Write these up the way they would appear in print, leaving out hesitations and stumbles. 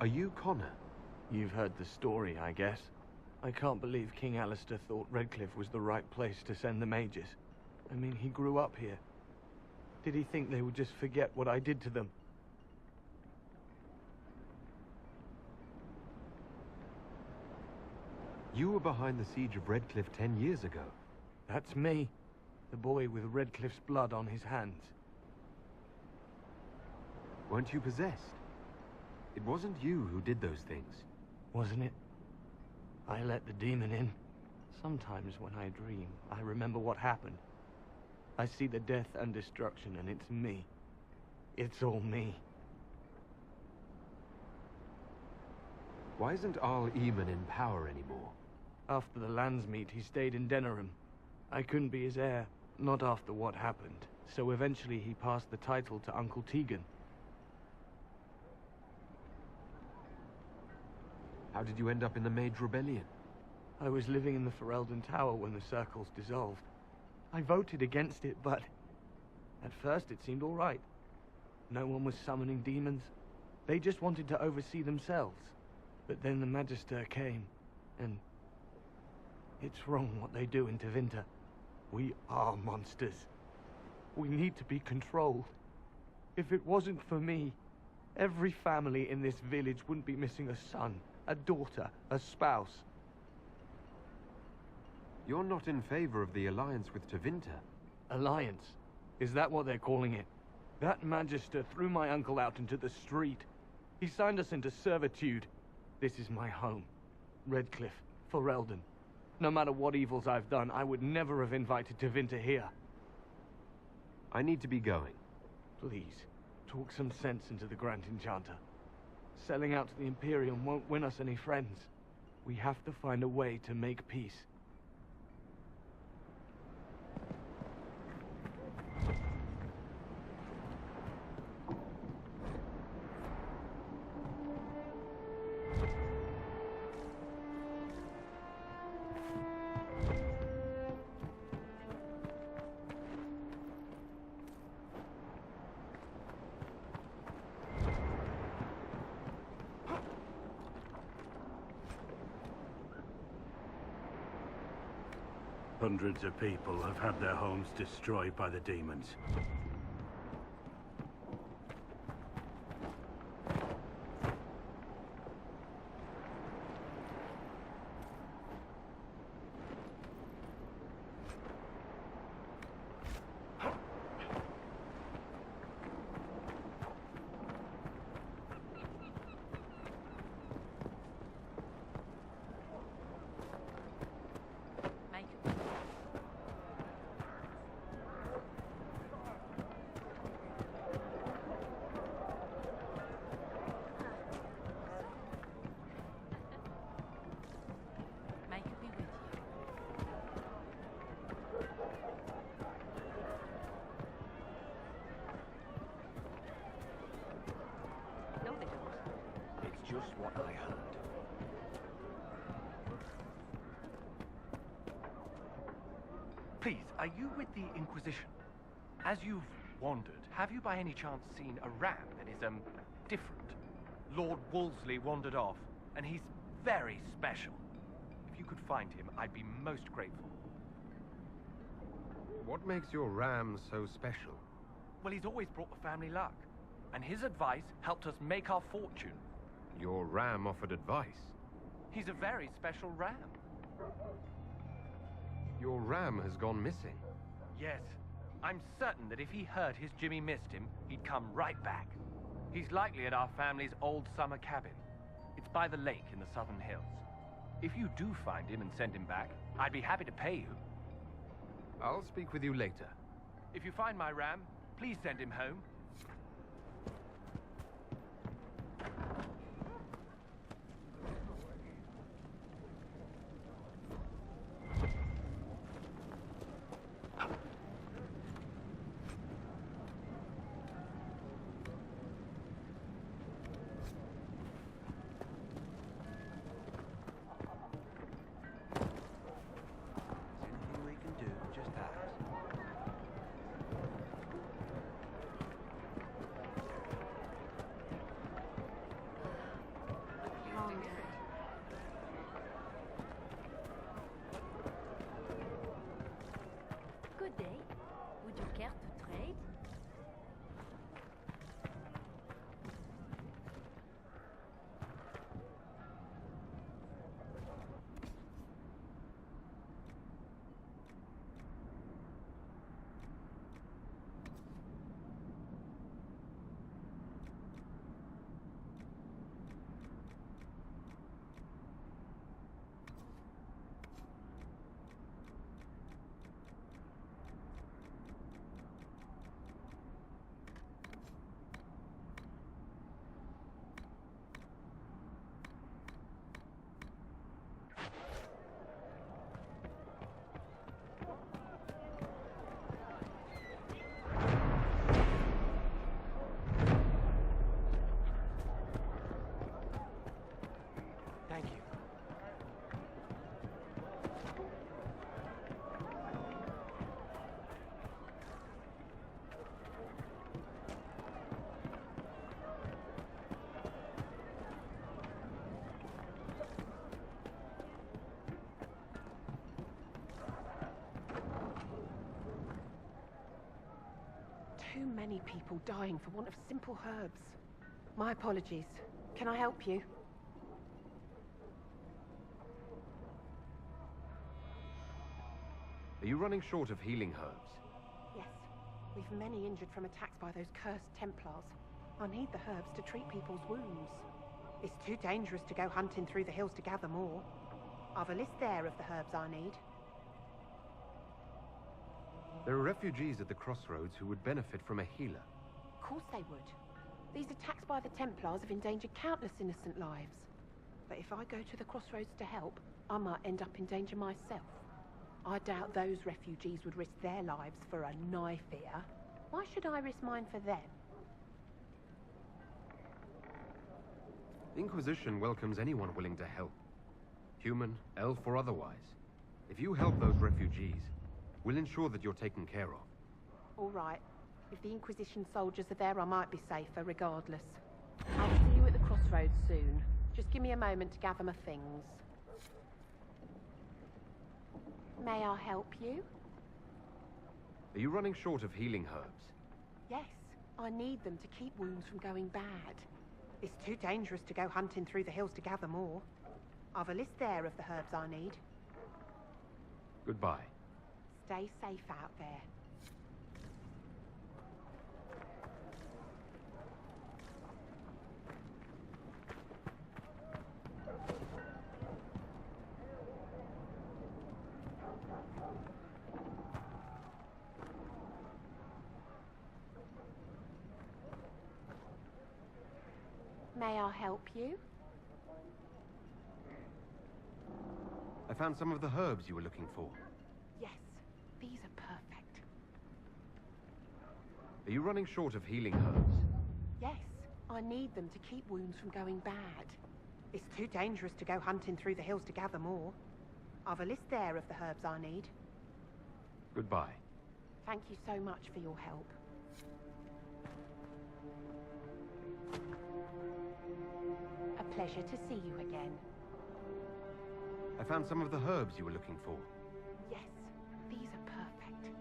Are you Connor? You've heard the story, I guess. I can't believe King Alistair thought Redcliffe was the right place to send the mages. I mean, he grew up here. Did he think they would just forget what I did to them? You were behind the siege of Redcliffe 10 years ago. That's me. The boy with Redcliffe's blood on his hands. Weren't you possessed? It wasn't you who did those things. Wasn't it? I let the demon in. Sometimes when I dream, I remember what happened. I see the death and destruction, and it's me. It's all me. Why isn't Arl Eamon in power anymore? After the lands meet, he stayed in Denerim. I couldn't be his heir, not after what happened. So eventually he passed the title to Uncle Tegan. How did you end up in the Mage Rebellion? I was living in the Ferelden Tower when the circles dissolved. I voted against it, but at first it seemed all right. No one was summoning demons. They just wanted to oversee themselves. But then the Magister came, and it's wrong what they do in Tevinter. We are monsters. We need to be controlled. If it wasn't for me, every family in this village wouldn't be missing a son, a daughter, a spouse. You're not in favor of the alliance with Tevinter. Alliance? Is that what they're calling it? That Magister threw my uncle out into the street. He signed us into servitude. This is my home. Redcliffe, Ferelden. No matter what evils I've done, I would never have invited Tevinter here. I need to be going. Please, talk some sense into the Grand Enchanter. Selling out to the Imperium won't win us any friends. We have to find a way to make peace. Hundreds of people have had their homes destroyed by the demons. Just what I heard. Please, are you with the Inquisition? As you've wandered, have you by any chance seen a ram that is, different? Lord Wolseley wandered off, and he's very special. If you could find him, I'd be most grateful. What makes your ram so special? Well, he's always brought the family luck, and his advice helped us make our fortune. Your ram offered advice. He's a very special ram. Your ram has gone missing. Yes. I'm certain that if he heard his Jimmy missed him, he'd come right back. He's likely at our family's old summer cabin. It's by the lake in the southern hills. If you do find him and send him back, I'd be happy to pay you. I'll speak with you later. If you find my ram, please send him home. too many people dying for want of simple herbs. My apologies. Can I help you? Are you running short of healing herbs? Yes. We've many injured from attacks by those cursed Templars. I need the herbs to treat people's wounds. It's too dangerous to go hunting through the hills to gather more. I've a list there of the herbs I need. There are refugees at the crossroads who would benefit from a healer. Of course they would. These attacks by the Templars have endangered countless innocent lives. But if I go to the crossroads to help, I might end up in danger myself. I doubt those refugees would risk their lives for a knife here. Why should I risk mine for them? The Inquisition welcomes anyone willing to help. Human, elf, or otherwise. If you help those refugees, we'll ensure that you're taken care of. All right. If the Inquisition soldiers are there, I might be safer regardless. I'll see you at the crossroads soon. Just give me a moment to gather my things. May I help you? Are you running short of healing herbs? Yes. I need them to keep wounds from going bad. It's too dangerous to go hunting through the hills to gather more. I've a list there of the herbs I need. Goodbye. Stay safe out there. May I help you? I found some of the herbs you were looking for. Yes, these are perfect. Are you running short of healing herbs? Yes, I need them to keep wounds from going bad. It's too dangerous to go hunting through the hills to gather more. I've a list there of the herbs I need. Goodbye. Thank you so much for your help. A pleasure to see you again. I found some of the herbs you were looking for. Yes, these are perfect.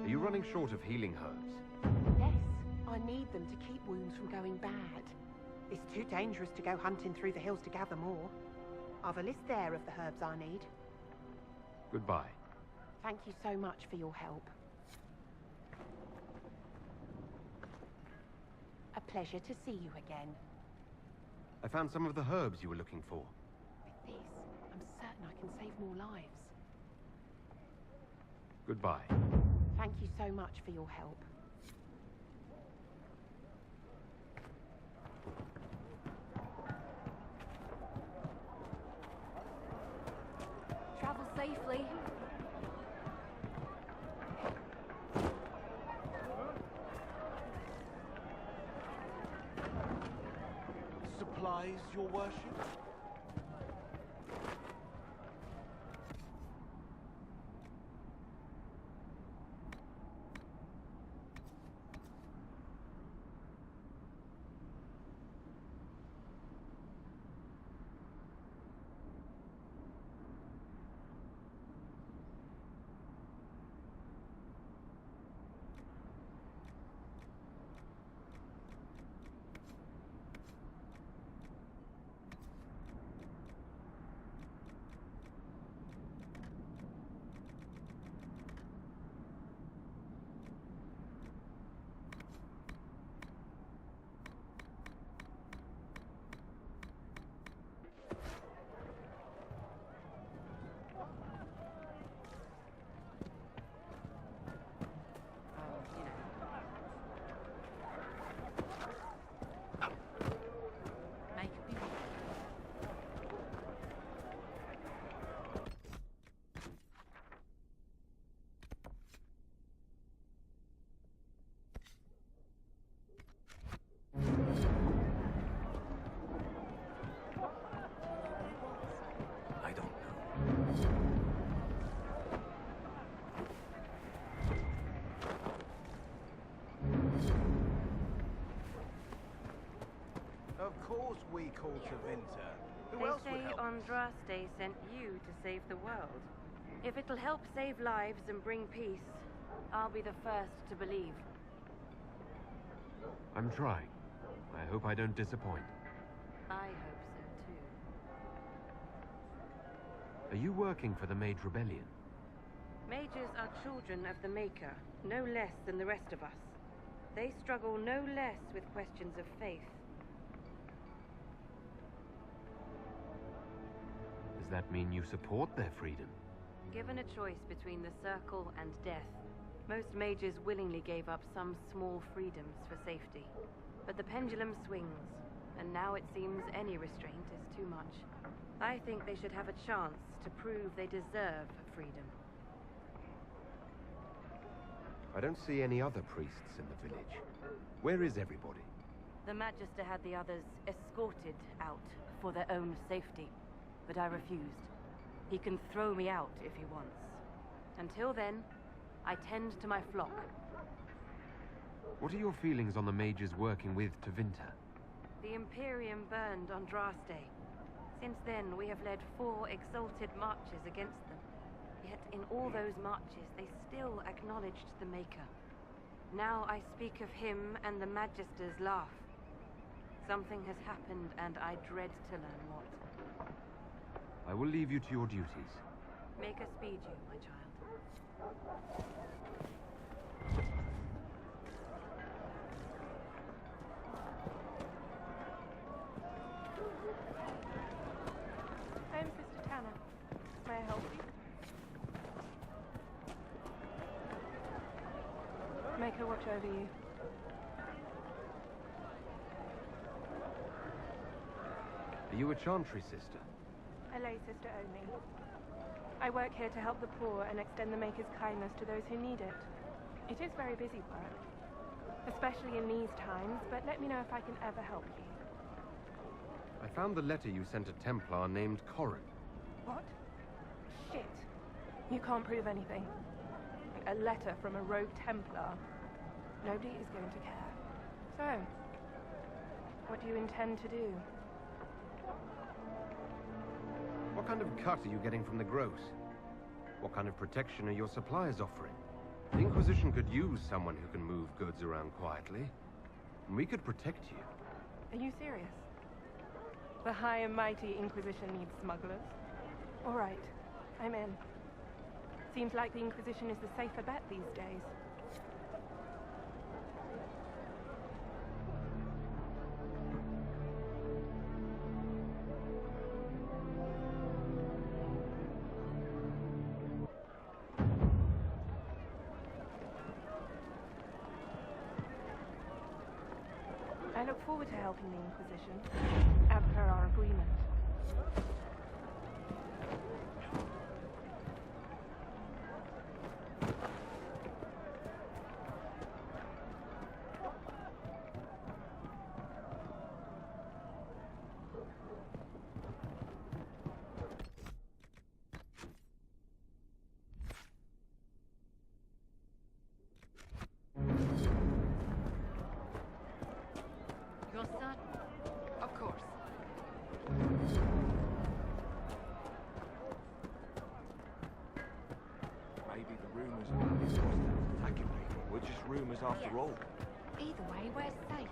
Are you running short of healing herbs? Yes, I need them to keep wounds from going bad. It's too dangerous to go hunting through the hills to gather more. I've a list there of the herbs I need. Goodbye. Thank you so much for your help. A pleasure to see you again. I found some of the herbs you were looking for. With this, I'm certain I can save more lives. Goodbye. Thank you so much for your help. Travel safely. Supplies, your worship? Of course we call to Vinter. Who else would They say help? Andraste sent you to save the world. If it'll help save lives and bring peace, I'll be the first to believe. I'm trying. I hope I don't disappoint. I hope so too. Are you working for the Mage Rebellion? Mages are children of the Maker, no less than the rest of us. They struggle no less with questions of faith. Does that mean you support their freedom? Given a choice between the Circle and death, most mages willingly gave up some small freedoms for safety. But the pendulum swings, and now it seems any restraint is too much. I think they should have a chance to prove they deserve freedom. I don't see any other priests in the village. Where is everybody? The Magister had the others escorted out for their own safety, but I refused. He can throw me out if he wants. Until then, I tend to my flock. What are your feelings on the mages working with Tevinter? The Imperium burned on Draste Day. Since then, we have led 4 exalted marches against them. Yet in all those marches, they still acknowledged the Maker. Now I speak of him and the Magisters laugh. Something has happened, and I dread to learn what. I will leave you to your duties. Make us speed you, my child. I'm Sister Tanner. May I help you? Make her watch over you. Are you a Chantry sister? A lay sister only. I work here to help the poor and extend the Maker's kindness to those who need it. It is very busy work, especially in these times, but let me know if I can ever help you. I found the letter you sent a Templar named Corrin. What? Shit. You can't prove anything. A letter from a rogue Templar. Nobody is going to care. So, what do you intend to do? What kind of cut are you getting from the gross? What kind of protection are your suppliers offering? The Inquisition could use someone who can move goods around quietly. And we could protect you. Are you serious? The high and mighty Inquisition needs smugglers? All right, I'm in. Seems like the Inquisition is the safer bet these days. I look forward to helping the Inquisition, as per our agreement. Your son? Of course. Maybe the rumours about these hostiles attacking people were just rumours after all. Either way, we're safe.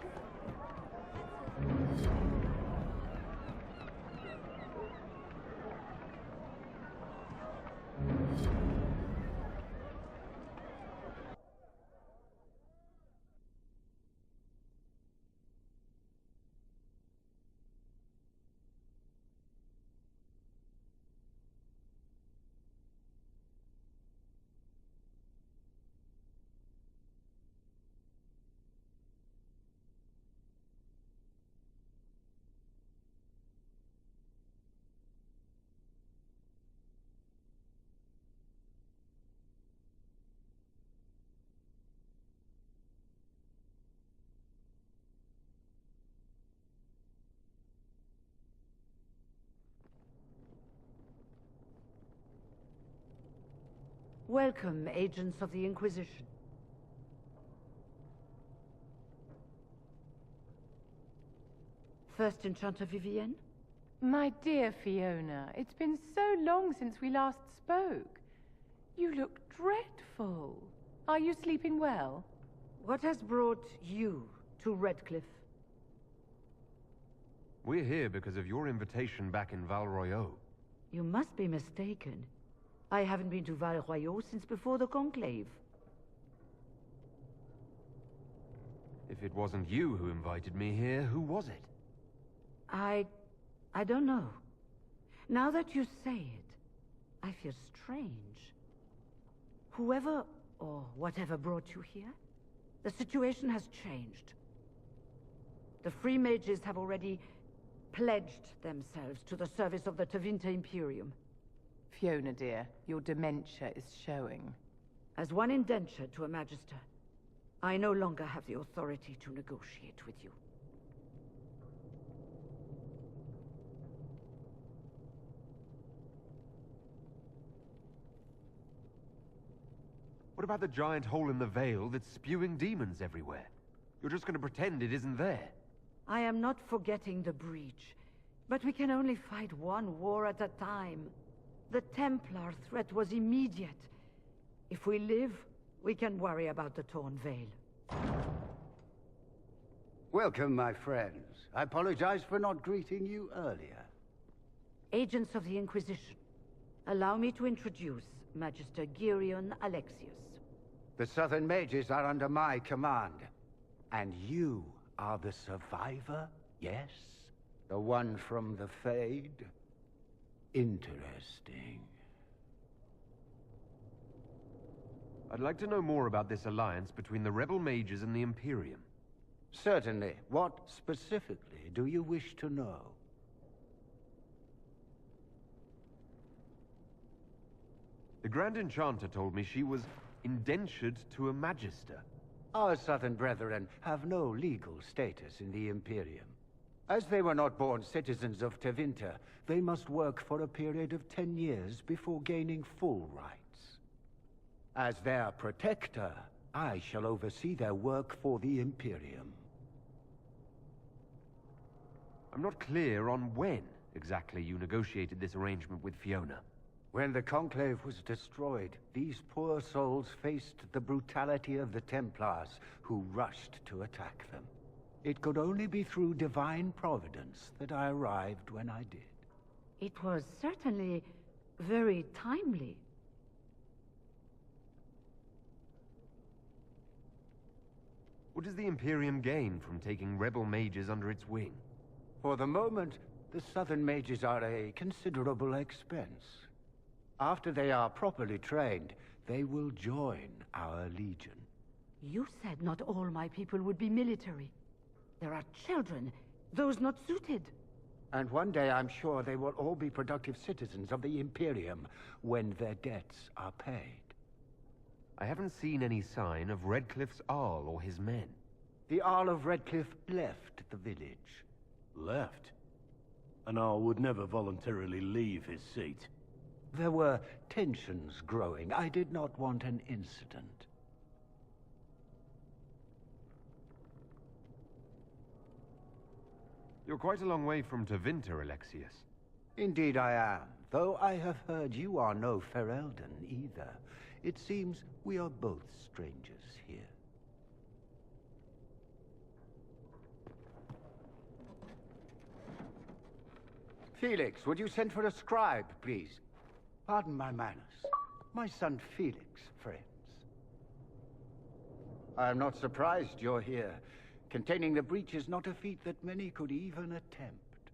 Welcome, agents of the Inquisition. First Enchanter Vivienne? My dear Fiona, it's been so long since we last spoke. You look dreadful. Are you sleeping well? What has brought you to Redcliffe. We're here because of your invitation back in Val Royeaux. You must be mistaken. I haven't been to Val Royeaux since before the Conclave. If it wasn't you who invited me here, who was it? I don't know. Now that you say it, I feel strange. Whoever or whatever brought you here, the situation has changed. The Free Mages have already pledged themselves to the service of the Tevinter Imperium. Fiona, dear, your dementia is showing. As one indenture to a Magister, I no longer have the authority to negotiate with you. What about the giant hole in the veil that's spewing demons everywhere? You're just going to pretend it isn't there. I am not forgetting the breach, but we can only fight one war at a time. The Templar threat was immediate. If we live, we can worry about the torn veil. Welcome, my friends. I apologize for not greeting you earlier. Agents of the Inquisition, allow me to introduce Magister Girion Alexius. The Southern Mages are under my command. And you are the survivor, yes? The one from the Fade? Interesting. I'd like to know more about this alliance between the rebel mages and the Imperium. Certainly. What specifically do you wish to know? The Grand Enchanter told me she was indentured to a Magister. Our Southern brethren have no legal status in the Imperium. As they were not born citizens of Tevinter, they must work for a period of 10 years before gaining full rights. As their protector, I shall oversee their work for the Imperium. I'm not clear on when exactly you negotiated this arrangement with Fiona. When the Conclave was destroyed, these poor souls faced the brutality of the Templars, who rushed to attack them. It could only be through divine providence that I arrived when I did. It was certainly very timely. What does the Imperium gain from taking rebel mages under its wing? For the moment, the Southern Mages are a considerable expense. After they are properly trained, they will join our legion. You said not all my people would be military. There are children, those not suited. And one day I'm sure they will all be productive citizens of the Imperium when their debts are paid. I haven't seen any sign of Redcliffe's Arl or his men. The Arl of Redcliffe left the village. Left? An Arl would never voluntarily leave his seat. There were tensions growing. I did not want an incident. You're quite a long way from Tevinter, Alexius. Indeed I am, though I have heard you are no Ferelden either. It seems we are both strangers here. Felix, would you send for a scribe, please? Pardon my manners. My son Felix, friends. I am not surprised you're here. Containing the breach is not a feat that many could even attempt.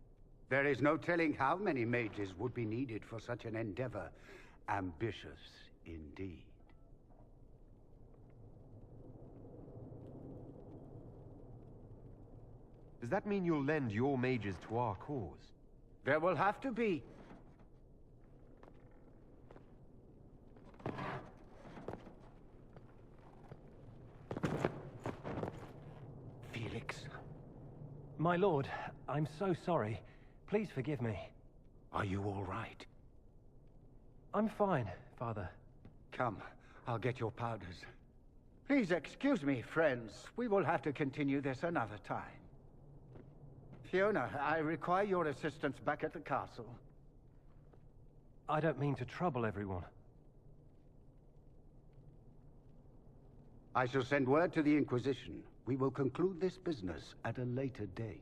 There is no telling how many mages would be needed for such an endeavor. Ambitious, indeed. Does that mean you'll lend your mages to our cause? There will have to be. Felix. My lord, I'm so sorry. Please forgive me. Are you all right? I'm fine, Father. Come, I'll get your powders. Please excuse me, friends. We will have to continue this another time. Fiona, I require your assistance back at the castle. I don't mean to trouble everyone. I shall send word to the Inquisition. We will conclude this business at a later date.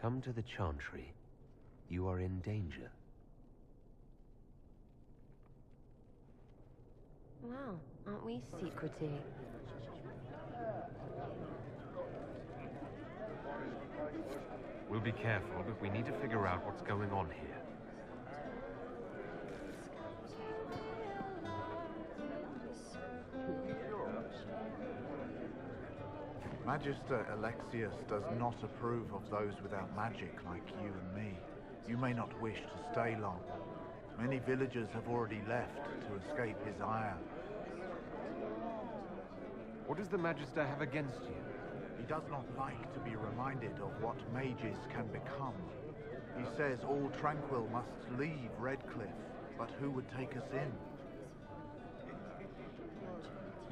Come to the Chantry. You are in danger. Wow, aren't we secretive? We'll be careful, but we need to figure out what's going on here. Magister Alexius does not approve of those without magic like you and me. You may not wish to stay long. Many villagers have already left to escape his ire. What does the Magister have against you? He does not like to be reminded of what mages can become. He says all Tranquil must leave Redcliffe, but who would take us in?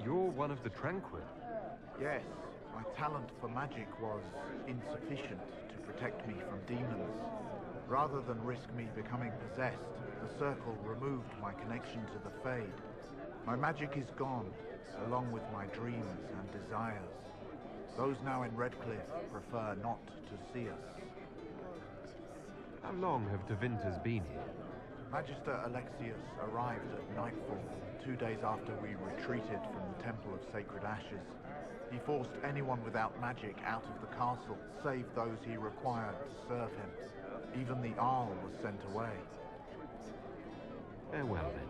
You're one of the Tranquil? Yes, my talent for magic was insufficient to protect me from demons. Rather than risk me becoming possessed, the Circle removed my connection to the Fade. My magic is gone, along with my dreams and desires. Those now in Redcliffe prefer not to see us. How long have Tevinters been here? Magister Alexius arrived at nightfall, 2 days after we retreated from the Temple of Sacred Ashes. He forced anyone without magic out of the castle, save those he required to serve him. Even the Arl was sent away. Farewell, then.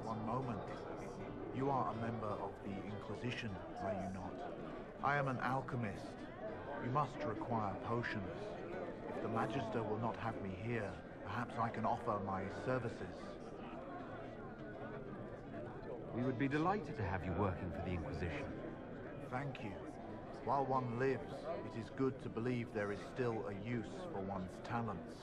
One moment. You are a member of the Inquisition, are you not? I am an alchemist. You must require potions. If the Magister will not have me here, perhaps I can offer my services. We would be delighted to have you working for the Inquisition. Thank you. While one lives, it is good to believe there is still a use for one's talents.